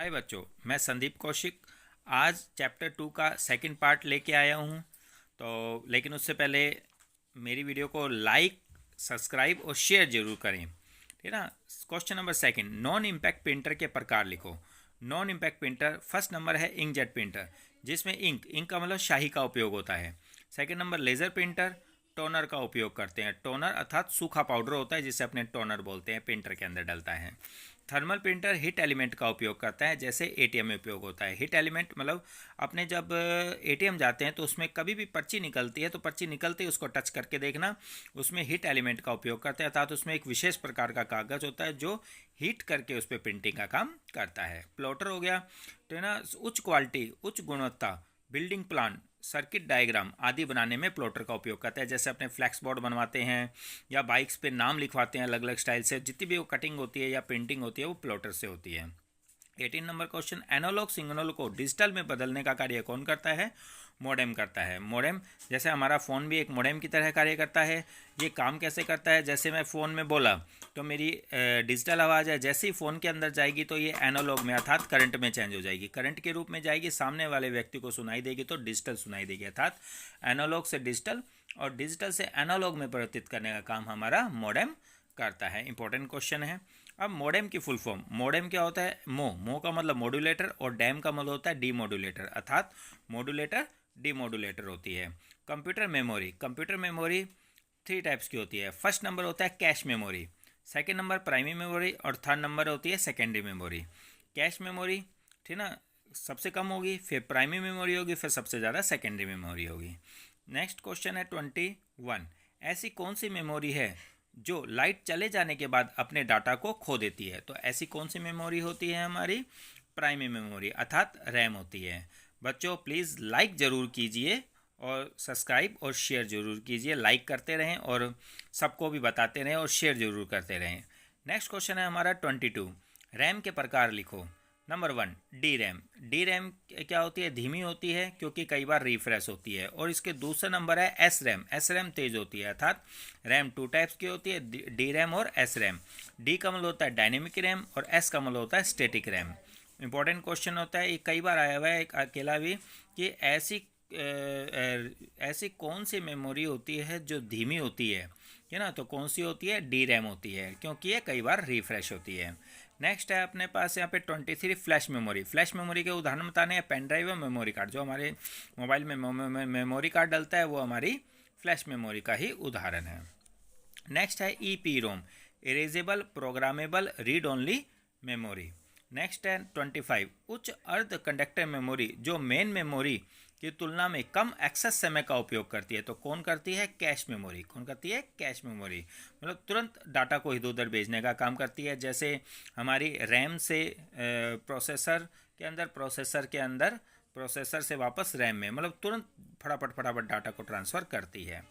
हाय बच्चों, मैं संदीप कौशिक आज चैप्टर 2 का सेकंड पार्ट लेके आया हूँ। तो लेकिन उससे पहले मेरी वीडियो को लाइक, सब्सक्राइब और शेयर जरूर करें, ठीक है ना। Question number second, non impact printer के प्रकार लिखो। Non impact printer, first number है इंकजेट प्रिंटर, जिसमें इंक का मतलब शाही का उपयोग होता है। Second number laser printer, toner का उपयोग करते हैं। टोनर अर्थात सूखा पाउडर होता है जिसे अपने टोनर बोलते हैं, प्रिंटर के अंदर डलता है। थर्मल प्रिंटर हीट एलिमेंट का उपयोग करता है, जैसे एटीएम में उपयोग होता है। हीट एलिमेंट मतलब अपने जब एटीएम जाते हैं तो उसमें कभी भी पर्ची निकलती है तो पर्ची निकलते ही उसको टच करके देखना, उसमें हीट एलिमेंट का उपयोग करते हैं, अर्थात उसमें एक विशेष प्रकार का कागज़ होता है जो हीट करके उस पर प्रिंटिंग का काम करता है। प्लॉटर हो गया तो है ना, उच्च क्वालिटी, उच्च गुणवत्ता, बिल्डिंग प्लान, सर्किट डायग्राम आदि बनाने में प्लॉटर का उपयोग करता है। जैसे अपने फ्लैक्स बोर्ड बनवाते हैं या बाइक्स पे नाम लिखवाते हैं अलग अलग स्टाइल से, जितनी भी वो कटिंग होती है या प्रिंटिंग होती है वो प्लॉटर से होती है। 18 नंबर क्वेश्चन, एनालॉग सिग्नल को डिजिटल में बदलने का कार्य कौन करता है? मोडेम करता है। मोडेम, जैसे हमारा फ़ोन भी एक मोडेम की तरह कार्य करता है। ये काम कैसे करता है? जैसे मैं फ़ोन में बोला तो मेरी डिजिटल आवाज़ है, जैसे ही फ़ोन के अंदर जाएगी तो ये एनालॉग में अर्थात करंट में चेंज हो जाएगी, करंट के रूप में जाएगी, सामने वाले व्यक्ति को सुनाई देगी तो डिजिटल सुनाई देगी, अर्थात एनालॉग से डिजिटल और डिजिटल से एनालॉग में परिवर्तित करने का काम हमारा मोडेम करता है। इंपॉर्टेंट क्वेश्चन है। अब मोडेम की फुल फॉर्म, मोडेम क्या होता है? मो का मतलब मॉड्यूलेटर और डैम का मतलब होता है डीमॉड्यूलेटर, अर्थात मॉड्यूलेटर डीमॉड्यूलेटर होती है। Computer memory, computer memory 3 types की होती है। फर्स्ट नंबर होता है cache memory, second number primary memory और थर्ड नंबर होती है सेकेंडरी मेमोरी। कैश मेमोरी, ठीक ना, सबसे कम होगी, फिर प्राइमरी मेमोरी होगी, फिर सबसे ज़्यादा सेकेंडरी मेमोरी होगी। नेक्स्ट क्वेश्चन है 21, ऐसी कौन सी मेमोरी है जो लाइट चले जाने के बाद अपने डाटा को खो देती है? तो ऐसी कौन सी मेमोरी होती है? हमारी प्राइमरी मेमोरी अर्थात रैम होती है। बच्चों प्लीज़ लाइक ज़रूर कीजिए और सब्सक्राइब और शेयर ज़रूर कीजिए, लाइक करते रहें और सबको भी बताते रहें और शेयर ज़रूर करते रहें। नेक्स्ट क्वेश्चन है हमारा 22, रैम के प्रकार लिखो। Number 1, D RAM. D RAM क्या होती है? धीमी होती है क्योंकि कई बार रिफ्रेश होती है। और इसके दूसरा नंबर है एस रैम। एस रैम तेज होती है, अर्थात रैम 2 टाइप्स की होती है, डी रैम और एस रैम। डी का मतलब होता है डायनेमिक रैम और एस का मतलब होता है स्टैटिक रैम। इंपॉर्टेंट क्वेश्चन होता है, ये कई बार आया हुआ है एक अकेला भी, कि ऐसी कौन सी मेमोरी होती है जो धीमी होती है ना? तो कौन सी होती है? डी रैम होती है, क्योंकि ये कई बार रिफ्रेश होती है। नेक्स्ट है अपने पास यहाँ पे 23, फ्लैश मेमोरी। फ्लैश मेमोरी के उदाहरण बताने हैं पेन ड्राइव और मेमोरी कार्ड। जो हमारे मोबाइल में मेमोरी कार्ड डलता है वो हमारी फ्लैश मेमोरी का ही उदाहरण है। नेक्स्ट है E ROM, erasable programmable read only memory. Next है 25, उच्च अर्ध कंडक्टर मेमोरी जो मेन मेमोरी की तुलना में कम एक्सेस समय का उपयोग करती है। तो कौन करती है? Cache memory. कौन करती है? कैश मेमोरी, मतलब तुरंत डाटा को इधर उधर भेजने का काम करती है। जैसे हमारी रैम से प्रोसेसर के अंदर प्रोसेसर से वापस रैम में, मतलब तुरंत फटाफट डाटा को ट्रांसफ़र करती है।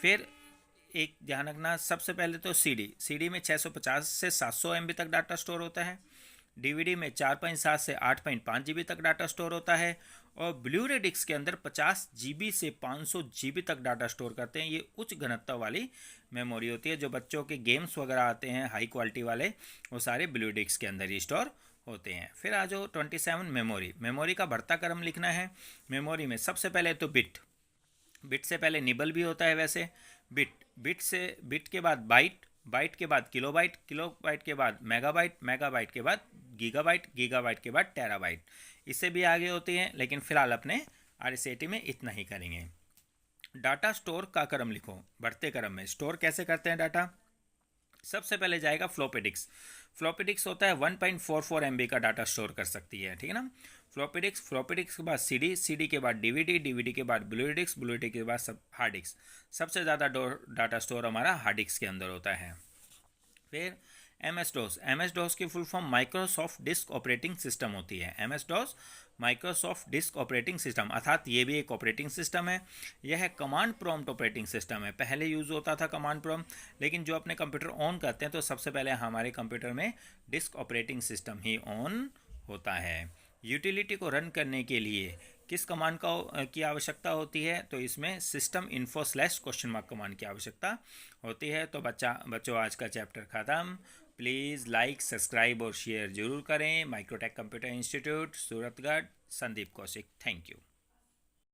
फिर एक ध्यान रखना, सबसे पहले तो सीडी में 650 से 700 MB तक डाटा स्टोर होता है। डीवीडी में 4.7 से 8.5 GB तक डाटा स्टोर होता है। और ब्लू-रे डिस्क के अंदर 50 GB से 500 GB तक डाटा स्टोर करते हैं। ये उच्च घनत्व वाली मेमोरी होती है। जो बच्चों के गेम्स वगैरह आते हैं हाई क्वालिटी वाले, वो सारे ब्लू डिस्क के अंदर ही स्टोर होते हैं। फिर आ जाओ 27, मेमोरी का बढ़ता क्रम लिखना है। मेमोरी में सबसे पहले तो बिट से पहले निबल भी होता है। वैसे बिट के बाद बाइट के बाद किलोबाइट के बाद मेगाबाइट के बाद गीगाबाइट के बाद टेराबाइट। इससे भी आगे होती हैं, लेकिन फिलहाल अपने RCT में इतना ही करेंगे। डाटा स्टोर का क्रम लिखो, बढ़ते क्रम में। स्टोर कैसे करते हैं डाटा? सबसे पहले जाएगा फ्लॉपी डिस्क। फ्लॉपी डिस्क होता है 1.44 MB का डाटा स्टोर कर सकती है, ठीक है ना। फ्लॉपी डिस्क के बाद सीडी के बाद डीवीडी के बाद ब्लू के बाद सब हार्ड डिस्क। सबसे ज़्यादा डाटा स्टोर हमारा हार्ड डिस्क के अंदर होता है। फिर MS DOS की full form Microsoft disk operating system होती है। MS DOS Microsoft disk operating system, अर्थात ये भी एक ऑपरेटिंग सिस्टम है। यह कमांड प्रॉम्प्ट ऑपरेटिंग सिस्टम है। पहले यूज़ होता था कमांड प्रॉम्प्ट, लेकिन जो अपने कंप्यूटर ऑन करते हैं तो सबसे पहले हमारे कंप्यूटर में disk operating system he on होता है। यूटिलिटी को रन करने के लिए किस कमांड की आवश्यकता होती है? तो इसमें सिस्टम इन्फो / कमांड की आवश्यकता होती है। तो बच्चों आज का चैप्टर ख़त्म। प्लीज़ लाइक सब्सक्राइब और शेयर ज़रूर करें। Microtek computer institute Suratgarh, Sandeep Kaushik. Thank you.